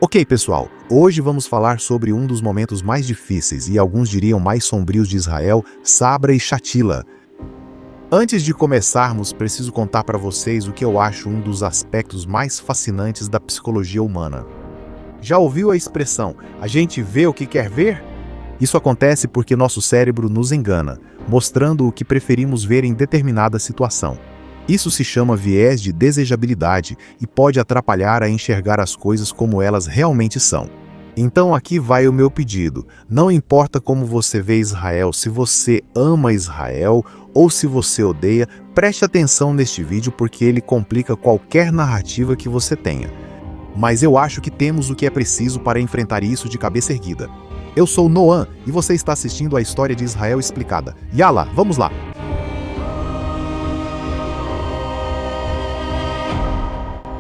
Ok, pessoal, hoje vamos falar sobre um dos momentos mais difíceis e alguns diriam mais sombrios de Israel, Sabra e Shatila. Antes de começarmos, preciso contar para vocês o que eu acho um dos aspectos mais fascinantes da psicologia humana. Já ouviu a expressão, a gente vê o que quer ver? Isso acontece porque nosso cérebro nos engana, mostrando o que preferimos ver em determinada situação. Isso se chama viés de desejabilidade e pode atrapalhar a enxergar as coisas como elas realmente são. Então aqui vai o meu pedido. Não importa como você vê Israel, se você ama Israel ou se você odeia, preste atenção neste vídeo porque ele complica qualquer narrativa que você tenha. Mas eu acho que temos o que é preciso para enfrentar isso de cabeça erguida. Eu sou Noam e você está assistindo a história de Israel explicada. Yala, vamos lá!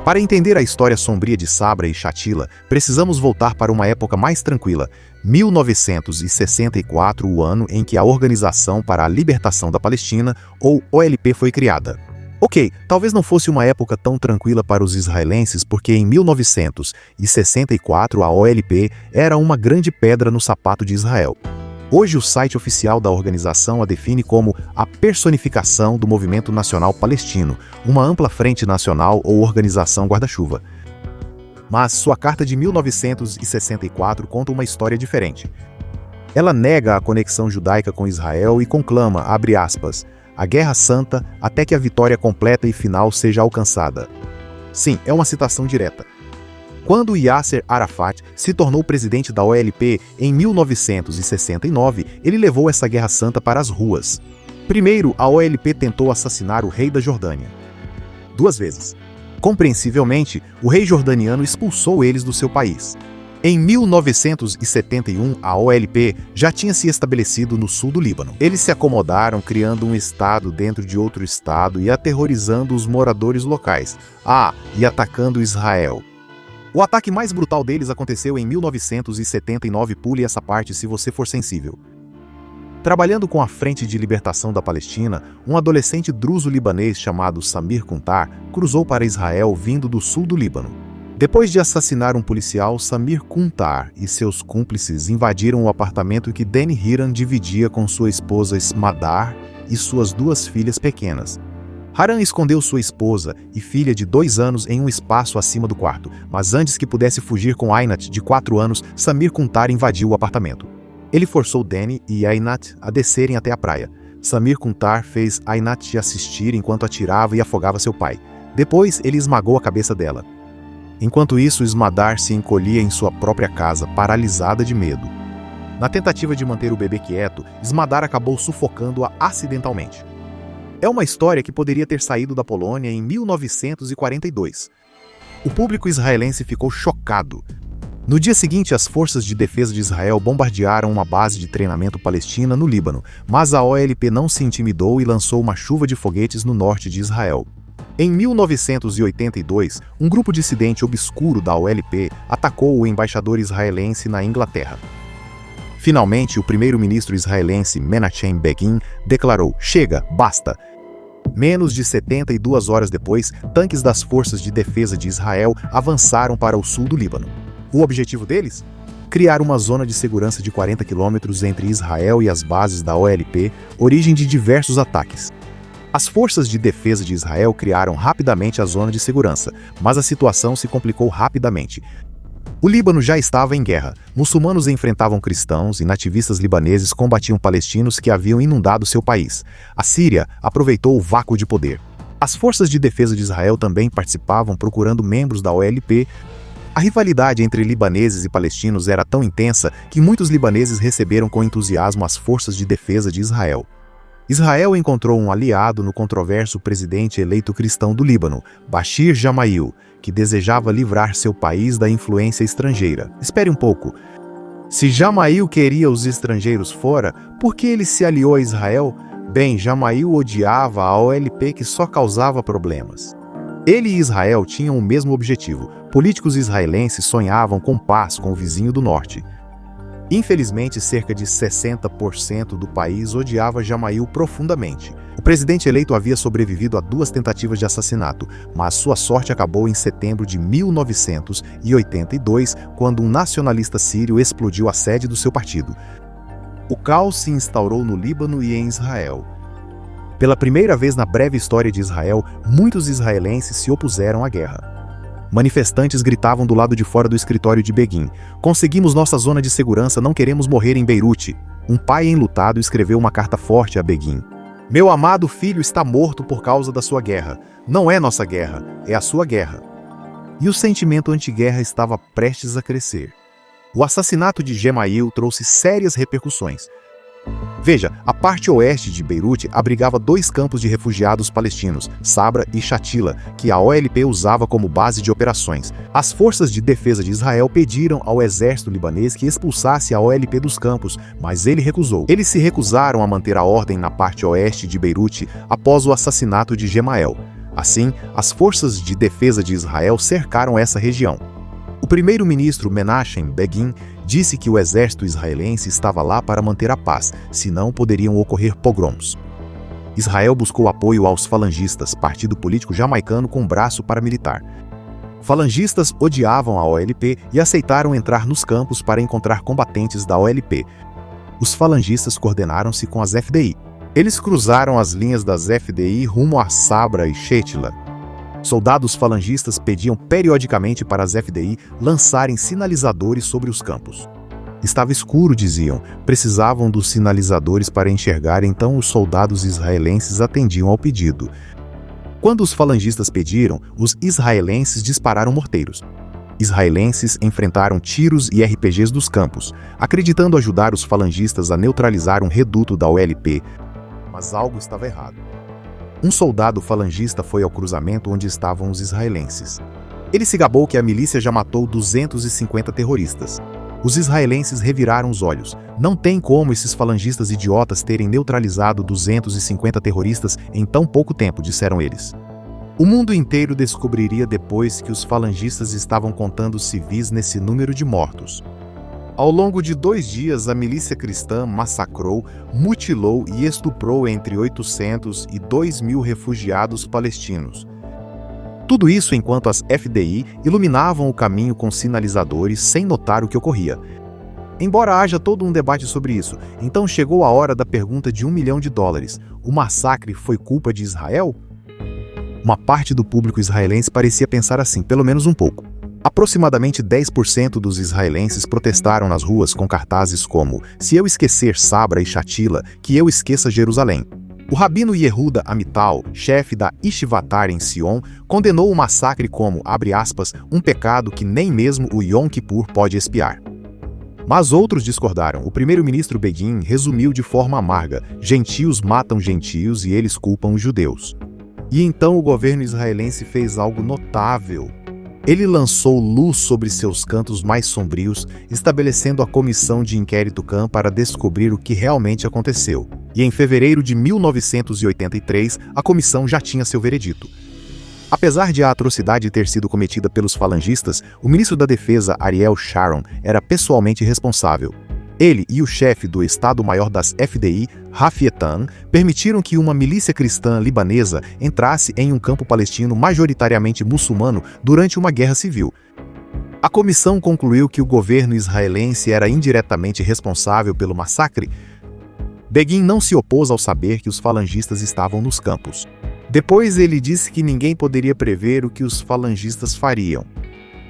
Para entender a história sombria de Sabra e Shatila, precisamos voltar para uma época mais tranquila, 1964, o ano em que a Organização para a Libertação da Palestina, ou OLP, foi criada. Ok, talvez não fosse uma época tão tranquila para os israelenses porque em 1964 a OLP era uma grande pedra no sapato de Israel. Hoje o site oficial da organização a define como a personificação do movimento nacional palestino, uma ampla frente nacional ou organização guarda-chuva. Mas sua carta de 1964 conta uma história diferente. Ela nega a conexão judaica com Israel e conclama, abre aspas, a Guerra Santa até que a vitória completa e final seja alcançada. Sim, é uma citação direta. Quando Yasser Arafat se tornou presidente da OLP em 1969, ele levou essa Guerra Santa para as ruas. Primeiro, a OLP tentou assassinar o rei da Jordânia. 2 vezes. Compreensivelmente, o rei jordaniano expulsou eles do seu país. Em 1971, a OLP já tinha se estabelecido no sul do Líbano. Eles se acomodaram criando um estado dentro de outro estado e aterrorizando os moradores locais. E atacando Israel. O ataque mais brutal deles aconteceu em 1979, pule essa parte se você for sensível. Trabalhando com a Frente de Libertação da Palestina, um adolescente druso-libanês chamado Samir Kuntar cruzou para Israel vindo do sul do Líbano. Depois de assassinar um policial, Samir Kuntar e seus cúmplices invadiram o apartamento que Danny Hiran dividia com sua esposa Smadar e suas 2 filhas pequenas. Haran escondeu sua esposa e filha de 2 anos em um espaço acima do quarto, mas antes que pudesse fugir com Ainat, de 4 anos, Samir Kuntar invadiu o apartamento. Ele forçou Danny e Ainat a descerem até a praia. Samir Kuntar fez Ainat assistir enquanto atirava e afogava seu pai. Depois, ele esmagou a cabeça dela. Enquanto isso, Smadar se encolhia em sua própria casa, paralisada de medo. Na tentativa de manter o bebê quieto, Smadar acabou sufocando-a acidentalmente. É uma história que poderia ter saído da Polônia em 1942. O público israelense ficou chocado. No dia seguinte, as forças de defesa de Israel bombardearam uma base de treinamento palestina no Líbano, mas a OLP não se intimidou e lançou uma chuva de foguetes no norte de Israel. Em 1982, um grupo dissidente obscuro da OLP atacou o embaixador israelense na Inglaterra. Finalmente, o primeiro-ministro israelense Menachem Begin declarou: chega, basta! Menos de 72 horas depois, tanques das Forças de Defesa de Israel avançaram para o sul do Líbano. O objetivo deles? Criar uma zona de segurança de 40 quilômetros entre Israel e as bases da OLP, origem de diversos ataques. As Forças de Defesa de Israel criaram rapidamente a zona de segurança, mas a situação se complicou rapidamente. O Líbano já estava em guerra. Muçulmanos enfrentavam cristãos e nativistas libaneses combatiam palestinos que haviam inundado seu país. A Síria aproveitou o vácuo de poder. As forças de defesa de Israel também participavam procurando membros da OLP. A rivalidade entre libaneses e palestinos era tão intensa que muitos libaneses receberam com entusiasmo as forças de defesa de Israel. Israel encontrou um aliado no controverso presidente eleito cristão do Líbano, Bashir Gemayel, que desejava livrar seu país da influência estrangeira. Espere um pouco. Se Gemayel queria os estrangeiros fora, por que ele se aliou a Israel? Bem, Gemayel odiava a OLP que só causava problemas. Ele e Israel tinham o mesmo objetivo. Políticos israelenses sonhavam com paz com o vizinho do norte. Infelizmente, cerca de 60% do país odiava Gemayel profundamente. O presidente eleito havia sobrevivido a 2 tentativas de assassinato, mas sua sorte acabou em setembro de 1982, quando um nacionalista sírio explodiu a sede do seu partido. O caos se instaurou no Líbano e em Israel. Pela primeira vez na breve história de Israel, muitos israelenses se opuseram à guerra. Manifestantes gritavam do lado de fora do escritório de Begin: "Conseguimos nossa zona de segurança, não queremos morrer em Beirute." Um pai enlutado escreveu uma carta forte a Begin: "Meu amado filho está morto por causa da sua guerra. Não é nossa guerra, é a sua guerra." E o sentimento anti-guerra estava prestes a crescer. O assassinato de Gemayel trouxe sérias repercussões. Veja, a parte oeste de Beirute abrigava 2 campos de refugiados palestinos, Sabra e Shatila, que a OLP usava como base de operações. As forças de defesa de Israel pediram ao exército libanês que expulsasse a OLP dos campos, mas ele recusou. Eles se recusaram a manter a ordem na parte oeste de Beirute após o assassinato de Gemayel. Assim, as forças de defesa de Israel cercaram essa região. O primeiro-ministro Menachem Begin disse que o exército israelense estava lá para manter a paz, senão poderiam ocorrer pogroms. Israel buscou apoio aos falangistas, partido político jamaicano com braço paramilitar. Falangistas odiavam a OLP e aceitaram entrar nos campos para encontrar combatentes da OLP. Os falangistas coordenaram-se com as FDI. Eles cruzaram as linhas das FDI rumo a Sabra e Shatila. Soldados falangistas pediam periodicamente para as FDI lançarem sinalizadores sobre os campos. Estava escuro, diziam, precisavam dos sinalizadores para enxergar, então os soldados israelenses atendiam ao pedido. Quando os falangistas pediram, os israelenses dispararam morteiros. Israelenses enfrentaram tiros e RPGs dos campos, acreditando ajudar os falangistas a neutralizar um reduto da OLP, mas algo estava errado. Um soldado falangista foi ao cruzamento onde estavam os israelenses. Ele se gabou que a milícia já matou 250 terroristas. Os israelenses reviraram os olhos. Não tem como esses falangistas idiotas terem neutralizado 250 terroristas em tão pouco tempo, disseram eles. O mundo inteiro descobriria depois que os falangistas estavam contando civis nesse número de mortos. Ao longo de 2 dias, a milícia cristã massacrou, mutilou e estuprou entre 800 e 2.000 refugiados palestinos. Tudo isso enquanto as FDI iluminavam o caminho com sinalizadores sem notar o que ocorria. Embora haja todo um debate sobre isso, então chegou a hora da pergunta de $1 milhão. O massacre foi culpa de Israel? Uma parte do público israelense parecia pensar assim, pelo menos um pouco. Aproximadamente 10% dos israelenses protestaram nas ruas com cartazes como: "Se eu esquecer Sabra e Shatila, que eu esqueça Jerusalém." O rabino Yehuda Amital, chefe da Yeshivatar em Sion, condenou o massacre como, abre aspas, um pecado que nem mesmo o Yom Kippur pode expiar. Mas outros discordaram. O primeiro-ministro Begin resumiu de forma amarga: "Gentios matam gentios e eles culpam os judeus." E então o governo israelense fez algo notável. Ele lançou luz sobre seus cantos mais sombrios, estabelecendo a comissão de inquérito Khan para descobrir o que realmente aconteceu. E em fevereiro de 1983, a comissão já tinha seu veredito. Apesar de a atrocidade ter sido cometida pelos falangistas, o ministro da Defesa, Ariel Sharon, era pessoalmente responsável. Ele e o chefe do Estado-Maior das FDI, Rafi Eitan, permitiram que uma milícia cristã libanesa entrasse em um campo palestino majoritariamente muçulmano durante uma guerra civil. A comissão concluiu que o governo israelense era indiretamente responsável pelo massacre. Begin não se opôs ao saber que os falangistas estavam nos campos. Depois ele disse que ninguém poderia prever o que os falangistas fariam.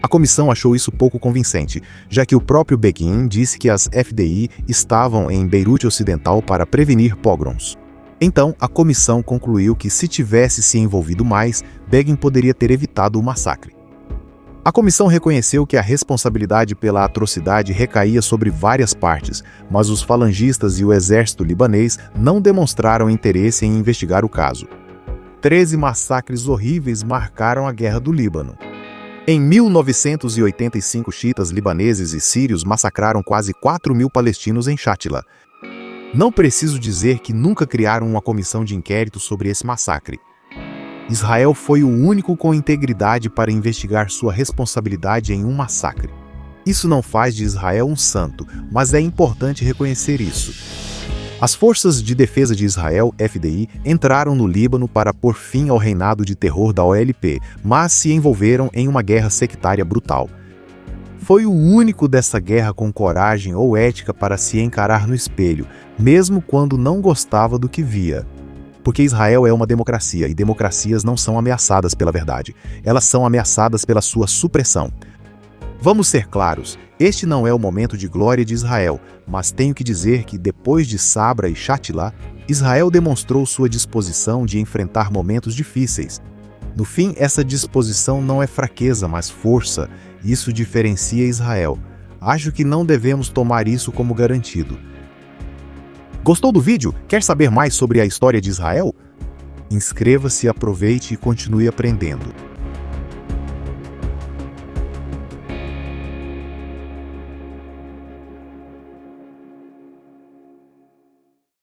A comissão achou isso pouco convincente, já que o próprio Begin disse que as FDI estavam em Beirute Ocidental para prevenir pogroms. Então, a comissão concluiu que se tivesse se envolvido mais, Begin poderia ter evitado o massacre. A comissão reconheceu que a responsabilidade pela atrocidade recaía sobre várias partes, mas os falangistas e o exército libanês não demonstraram interesse em investigar o caso. 13 massacres horríveis marcaram a Guerra do Líbano. Em 1985, xiitas libaneses e sírios massacraram quase 4.000 palestinos em Shatila. Não preciso dizer que nunca criaram uma comissão de inquérito sobre esse massacre. Israel foi o único com integridade para investigar sua responsabilidade em um massacre. Isso não faz de Israel um santo, mas é importante reconhecer isso. As Forças de Defesa de Israel, FDI, entraram no Líbano para pôr fim ao reinado de terror da OLP, mas se envolveram em uma guerra sectária brutal. Foi o único dessa guerra com coragem ou ética para se encarar no espelho, mesmo quando não gostava do que via. Porque Israel é uma democracia e democracias não são ameaçadas pela verdade, elas são ameaçadas pela sua supressão. Vamos ser claros, este não é o momento de glória de Israel, mas tenho que dizer que depois de Sabra e Shatila, Israel demonstrou sua disposição de enfrentar momentos difíceis. No fim, essa disposição não é fraqueza, mas força. Isso diferencia Israel. Acho que não devemos tomar isso como garantido. Gostou do vídeo? Quer saber mais sobre a história de Israel? Inscreva-se, aproveite e continue aprendendo.